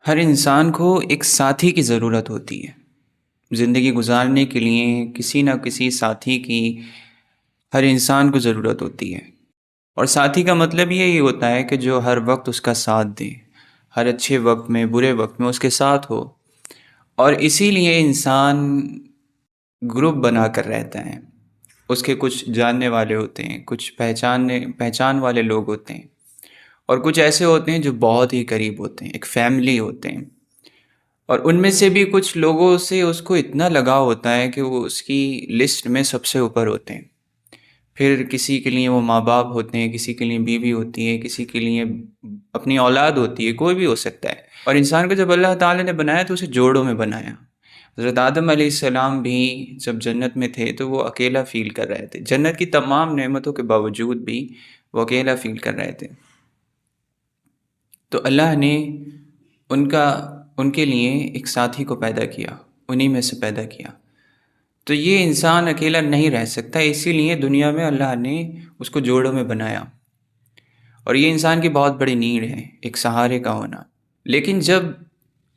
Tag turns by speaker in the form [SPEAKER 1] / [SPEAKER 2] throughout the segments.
[SPEAKER 1] ہر انسان کو ایک ساتھی کی ضرورت ہوتی ہے۔ زندگی گزارنے کے لیے کسی نہ کسی ساتھی کی ہر انسان کو ضرورت ہوتی ہے، اور ساتھی کا مطلب یہی ہوتا ہے کہ جو ہر وقت اس کا ساتھ دے، ہر اچھے وقت میں برے وقت میں اس کے ساتھ ہو۔ اور اسی لیے انسان گروپ بنا کر رہتا ہے۔ اس کے کچھ جاننے والے ہوتے ہیں، کچھ پہچان والے لوگ ہوتے ہیں، اور کچھ ایسے ہوتے ہیں جو بہت ہی قریب ہوتے ہیں، ایک فیملی ہوتے ہیں۔ اور ان میں سے بھی کچھ لوگوں سے اس کو اتنا لگاؤ ہوتا ہے کہ وہ اس کی لسٹ میں سب سے اوپر ہوتے ہیں۔ پھر کسی کے لیے وہ ماں باپ ہوتے ہیں، کسی کے لیے بیوی ہوتی ہے، کسی کے لیے اپنی اولاد ہوتی ہے، کوئی بھی ہو سکتا ہے۔ اور انسان کو جب اللہ تعالیٰ نے بنایا تو اسے جوڑوں میں بنایا۔ حضرت آدم علیہ السلام بھی جب جنت میں تھے تو وہ اکیلا فیل کر رہے تھے، جنت کی تمام نعمتوں کے باوجود بھی وہ اکیلا فیل کر رہے تھے۔ تو اللہ نے ان کے لیے ایک ساتھی کو پیدا کیا، انہی میں سے پیدا کیا۔ تو یہ انسان اکیلا نہیں رہ سکتا، اسی لیے دنیا میں اللہ نے اس کو جوڑوں میں بنایا۔ اور یہ انسان کی بہت بڑی نیڈ ہے، ایک سہارے کا ہونا۔ لیکن جب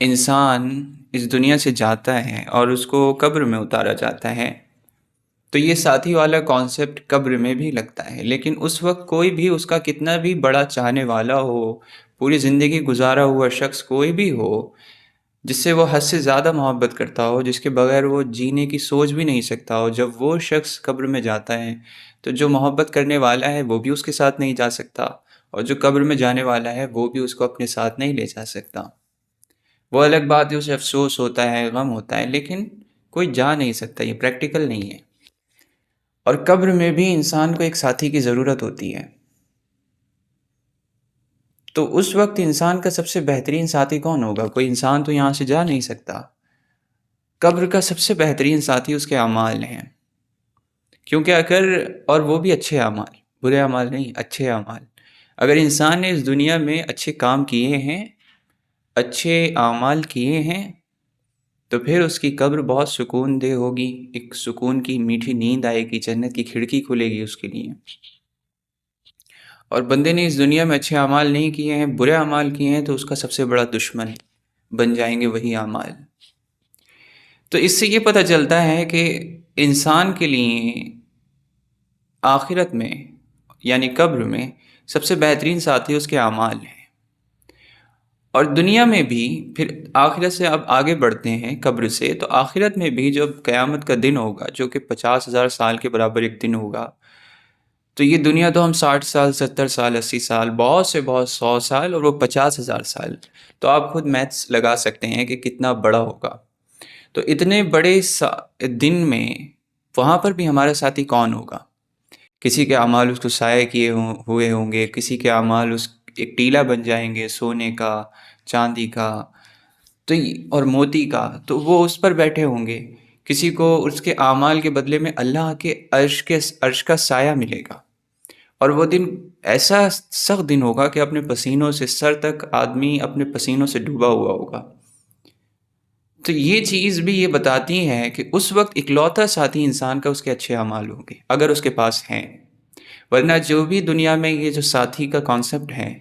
[SPEAKER 1] انسان اس دنیا سے جاتا ہے اور اس کو قبر میں اتارا جاتا ہے تو یہ ساتھی والا کانسیپٹ قبر میں بھی لگتا ہے، لیکن اس وقت کوئی بھی اس کا کتنا بھی بڑا چاہنے والا ہو، پوری زندگی گزارا ہوا شخص کوئی بھی ہو، جس سے وہ حد سے زیادہ محبت کرتا ہو، جس کے بغیر وہ جینے کی سوچ بھی نہیں سکتا ہو، جب وہ شخص قبر میں جاتا ہے تو جو محبت کرنے والا ہے وہ بھی اس کے ساتھ نہیں جا سکتا، اور جو قبر میں جانے والا ہے وہ بھی اس کو اپنے ساتھ نہیں لے جا سکتا۔ وہ الگ بات ہے، اسے افسوس ہوتا ہے، غم ہوتا ہے، لیکن کوئی جا نہیں سکتا، یہ پریکٹیکل نہیں ہے۔ اور قبر میں بھی انسان کو ایک ساتھی کی ضرورت ہوتی ہے۔ تو اس وقت انسان کا سب سے بہترین ساتھی کون ہوگا؟ کوئی انسان تو یہاں سے جا نہیں سکتا۔ قبر کا سب سے بہترین ساتھی اس کے اعمال ہیں، کیونکہ اور وہ بھی اچھے اعمال، برے اعمال نہیں، اچھے اعمال۔ اگر انسان نے اس دنیا میں اچھے کام کیے ہیں، اچھے اعمال کیے ہیں، تو پھر اس کی قبر بہت سکون دہ ہوگی، ایک سکون کی میٹھی نیند آئے گی، جنت کی کھڑکی کھلے گی اس کے لیے۔ اور بندے نے اس دنیا میں اچھے اعمال نہیں کیے ہیں، برے اعمال کیے ہیں، تو اس کا سب سے بڑا دشمن بن جائیں گے وہی اعمال۔ تو اس سے یہ پتہ چلتا ہے کہ انسان کے لیے آخرت میں یعنی قبر میں سب سے بہترین ساتھی اس کے اعمال ہیں۔ اور دنیا میں بھی پھر آخرت سے اب آگے بڑھتے ہیں قبر سے، تو آخرت میں بھی جب قیامت کا دن ہوگا جو کہ 50,000 سال کے برابر ایک دن ہوگا، تو یہ دنیا تو ہم 60 سال 70 سال 80 سال بہت 100 سال، اور وہ 50,000 سال، تو آپ خود میتھس لگا سکتے ہیں کہ کتنا بڑا ہوگا۔ تو اتنے بڑے دن میں وہاں پر بھی ہمارا ساتھی کون ہوگا؟ کسی کے اعمال اس کو سایہ کیے ہوئے ہوں گے، کسی کے اعمال ایک ٹیلا بن جائیں گے سونے کا، چاندی کا اور موتی کا، تو وہ اس پر بیٹھے ہوں گے۔ کسی کو اس کے اعمال کے بدلے میں اللہ کے عرش کا سایہ ملے گا، اور وہ دن ایسا سخت دن ہوگا کہ اپنے پسینوں سے سر تک آدمی اپنے پسینوں سے ڈوبا ہوا ہوگا۔ تو یہ چیز بھی یہ بتاتی ہے کہ اس وقت اکلوتا ساتھی انسان کا اس کے اچھے اعمال ہوں گے، اگر اس کے پاس ہیں۔ ورنہ جو بھی دنیا میں یہ جو ساتھی کا کانسیپٹ ہے،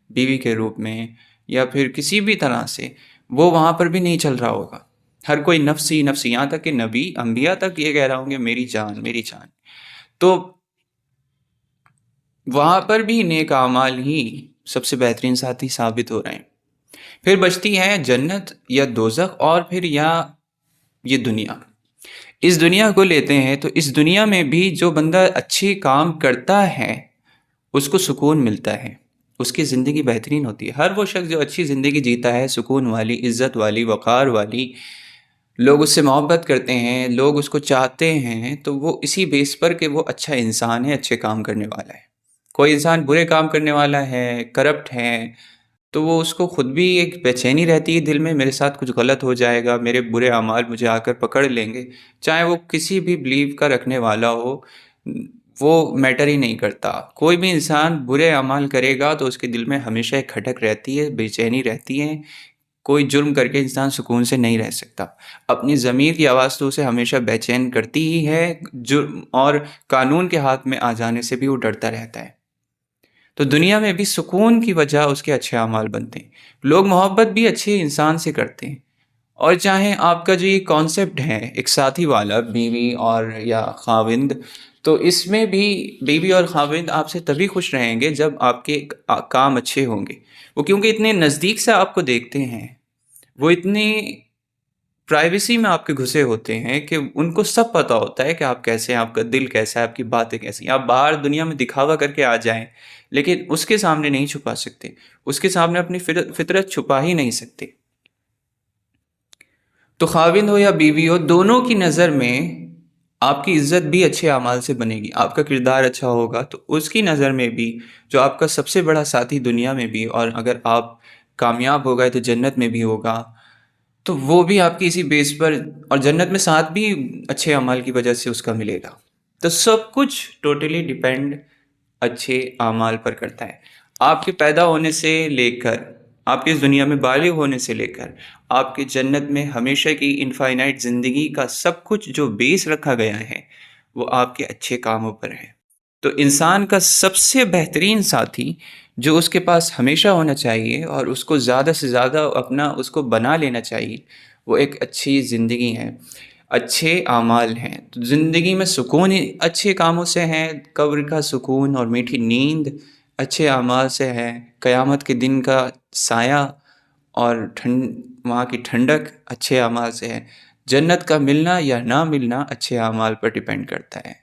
[SPEAKER 1] بیوی کے روپ میں یا پھر کسی بھی طرح سے، وہ وہاں پر بھی نہیں چل رہا ہوگا۔ ہر کوئی نفسی نفسی، یہاں تک کہ نبی انبیاء تک یہ کہہ رہا ہوں گے میری جان میری جان۔ تو وہاں پر بھی نیک اعمال ہی سب سے بہترین ساتھی ثابت ہو رہے ہیں۔ پھر بچتی ہے جنت یا دوزخ، اور پھر یا یہ دنیا۔ اس دنیا کو لیتے ہیں تو اس دنیا میں بھی جو بندہ اچھی کام کرتا ہے اس کو سکون ملتا ہے، اس کی زندگی بہترین ہوتی ہے۔ ہر وہ شخص جو اچھی زندگی جیتا ہے، سکون والی، عزت والی، وقار والی، لوگ اس سے محبت کرتے ہیں، لوگ اس کو چاہتے ہیں، تو وہ اسی بیس پر کہ وہ اچھا انسان ہے، اچھے کام کرنے والا ہے۔ کوئی انسان برے کام کرنے والا ہے، کرپٹ ہے، تو وہ اس کو خود بھی ایک بے چینی رہتی ہے دل میں، میرے ساتھ کچھ غلط ہو جائے گا، میرے برے اعمال مجھے آ کر پکڑ لیں گے۔ چاہے وہ کسی بھی بلیو کا رکھنے والا ہو، وہ میٹر ہی نہیں کرتا۔ کوئی بھی انسان برے اعمال کرے گا تو اس کے دل میں ہمیشہ ایک کھٹک رہتی ہے، بے چینی رہتی ہے۔ کوئی جرم کر کے انسان سکون سے نہیں رہ سکتا، اپنی ضمیر کی آواز تو اسے ہمیشہ بے چین کرتی ہی ہے، جرم اور قانون کے ہاتھ میں آ جانے سے بھی وہ ڈرتا رہتا ہے۔ تو دنیا میں بھی سکون کی وجہ اس کے اچھے اعمال بنتے ہیں. لوگ محبت بھی اچھے انسان سے کرتے ہیں. اور چاہے آپ کا جو یہ کانسیپٹ ہے ایک ساتھی والا، بیوی اور یا خاوند، تو اس میں بھی بیوی اور خاوند آپ سے تبھی خوش رہیں گے جب آپ کے کام اچھے ہوں گے. وہ کیونکہ اتنے نزدیک سے آپ کو دیکھتے ہیں، وہ اتنے پرائیویسی میں آپ کے گھسے ہوتے ہیں کہ ان کو سب پتہ ہوتا ہے کہ آپ کیسے ہیں، آپ کا دل کیسا ہے، آپ کی باتیں کیسی ہیں. آپ باہر دنیا میں دکھاوا کر کے آ جائیں لیکن اس کے سامنے نہیں چھپا سکتے، اس کے سامنے اپنی فطرت چھپا ہی نہیں سکتے. تو خاوند ہو یا بیوی ہو، دونوں کی نظر میں آپ کی عزت بھی اچھے اعمال سے بنے گی. آپ کا کردار اچھا ہوگا تو اس کی نظر میں بھی جو آپ کا سب سے بڑا ساتھی دنیا میں بھی، اور اگر آپ کامیاب ہو گئے تو جنت میں بھی ہوگا، تو وہ بھی آپ کی اسی بیس پر، اور جنت میں ساتھ بھی اچھے اعمال کی وجہ سے اس کا ملے گا. تو سب کچھ ٹوٹلی ڈیپینڈ اچھے اعمال پر کرتا ہے. آپ کے پیدا ہونے سے لے کر، آپ کے اس دنیا میں بالغ ہونے سے لے کر، آپ کے جنت میں ہمیشہ کی انفائنائٹ زندگی کا سب کچھ جو بیس رکھا گیا ہے وہ آپ کے اچھے کاموں پر ہے. تو انسان کا سب سے بہترین ساتھی جو اس کے پاس ہمیشہ ہونا چاہیے اور اس کو زیادہ سے زیادہ اپنا اس کو بنا لینا چاہیے، وہ ایک اچھی زندگی ہے، اچھے اعمال ہیں. تو زندگی میں سکون ہی اچھے کاموں سے ہے، قبر کا سکون اور میٹھی نیند اچھے اعمال سے ہے، قیامت کے دن کا سایہ اور وہاں کی ٹھنڈک اچھے اعمال سے ہے. جنت کا ملنا یا نہ ملنا اچھے اعمال پر ڈیپینڈ کرتا ہے.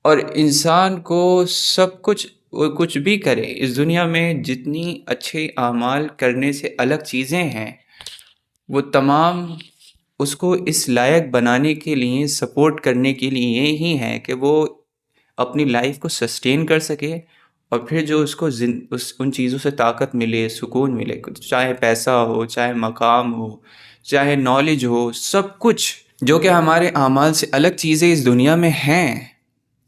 [SPEAKER 1] اور انسان کو سب کچھ، وہ کچھ بھی کرے اس دنیا میں، جتنی اچھے اعمال کرنے سے الگ چیزیں ہیں وہ تمام اس کو اس لائق بنانے کے لیے، سپورٹ کرنے کے لیے ہی ہیں کہ وہ اپنی لائف کو سسٹین کر سکے. اور پھر جو اس کو ان چیزوں سے طاقت ملے، سکون ملے، چاہے پیسہ ہو، چاہے مقام ہو، چاہے نالج ہو، سب کچھ جو کہ ہمارے اعمال سے الگ چیزیں اس دنیا میں ہیں،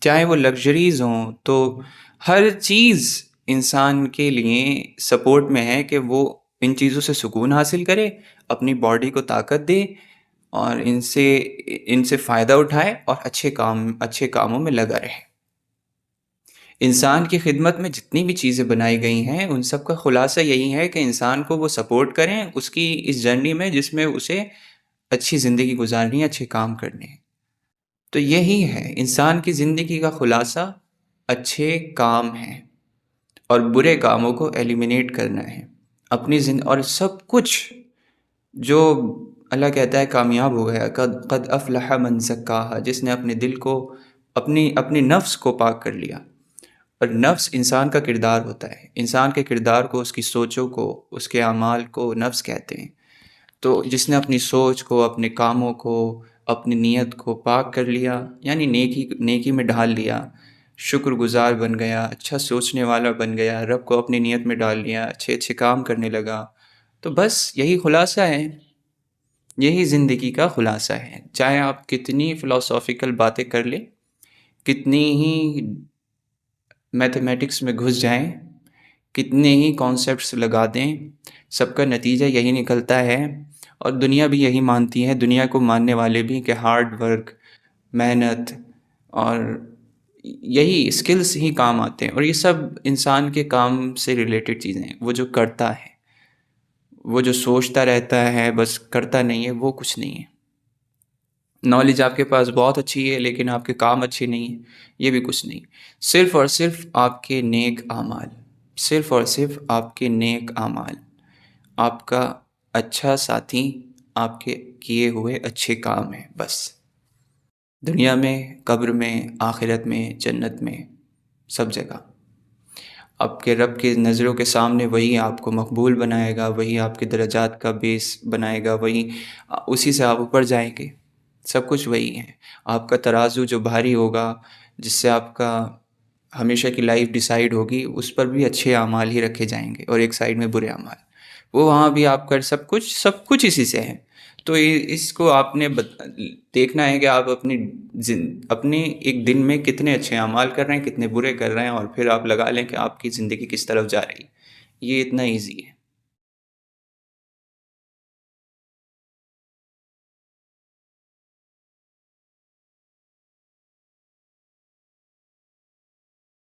[SPEAKER 1] چاہے وہ لگژریز ہوں، تو ہر چیز انسان کے لیے سپورٹ میں ہے کہ وہ ان چیزوں سے سکون حاصل کرے، اپنی باڈی کو طاقت دے اور ان سے فائدہ اٹھائے اور اچھے کاموں میں لگا رہے. انسان کی خدمت میں جتنی بھی چیزیں بنائی گئی ہیں ان سب کا خلاصہ یہی ہے کہ انسان کو وہ سپورٹ کریں اس کی اس جرنی میں جس میں اسے اچھی زندگی گزارنی ہے، اچھے کام کرنے ہیں. تو یہی ہے انسان کی زندگی کا خلاصہ، اچھے کام ہیں اور برے کاموں کو ایلیمینیٹ کرنا ہے اپنی اور سب کچھ جو اللہ کہتا ہے کامیاب ہو گیا، قد افلح من زکاہا، جس نے اپنے دل کو، اپنی نفس کو پاک کر لیا. اور نفس انسان کا کردار ہوتا ہے، انسان کے کردار کو، اس کی سوچوں کو، اس کے اعمال کو نفس کہتے ہیں. تو جس نے اپنی سوچ کو، اپنے کاموں کو، اپنی نیت کو پاک کر لیا، یعنی نیکی میں ڈھال لیا، شکر گزار بن گیا، اچھا سوچنے والا بن گیا، رب کو اپنی نیت میں ڈال لیا، اچھے اچھے کام کرنے لگا، تو بس یہی خلاصہ ہے، یہی زندگی کا خلاصہ ہے. چاہے آپ کتنی فلاسافیکل باتیں کر لیں، کتنی ہی میتھمیٹکس میں گھس جائیں، کتنے ہی کانسیپٹس لگا دیں، سب کا نتیجہ یہی نکلتا ہے. اور دنیا بھی یہی مانتی ہے، دنیا کو ماننے والے بھی، کہ ہارڈ ورک، محنت اور یہی اسکلز ہی کام آتے ہیں. اور یہ سب انسان کے کام سے ریلیٹڈ چیزیں ہیں. وہ جو کرتا ہے، وہ جو سوچتا رہتا ہے بس کرتا نہیں ہے، وہ کچھ نہیں ہے. نالج آپ کے پاس بہت اچھی ہے لیکن آپ کے کام اچھے نہیں ہیں، یہ بھی کچھ نہیں. صرف اور صرف آپ کے نیک اعمال، صرف اور صرف آپ کے نیک اعمال، آپ کا اچھا ساتھی، آپ کے کیے ہوئے اچھے کام ہیں بس. دنیا میں، قبر میں، آخرت میں، جنت میں، سب جگہ آپ کے رب کی نظروں کے سامنے وہی آپ کو مقبول بنائے گا، وہی آپ کے درجات کا بیس بنائے گا، وہی اسی سے آپ اوپر جائیں گے. سب کچھ وہی ہے. آپ کا ترازو جو بھاری ہوگا، جس سے آپ کا ہمیشہ کی لائف ڈیسائیڈ ہوگی، اس پر بھی اچھے اعمال ہی رکھے جائیں گے اور ایک سائیڈ میں برے اعمال. وہ وہاں بھی آپ کا سب کچھ اسی سے ہے. تو اس کو آپ نے دیکھنا ہے کہ آپ اپنے ایک دن میں کتنے اچھے اعمال کر رہے ہیں، کتنے برے کر رہے ہیں، اور پھر آپ لگا لیں کہ آپ کی زندگی کس طرف جا رہی ہے. یہ اتنا ایزی ہے.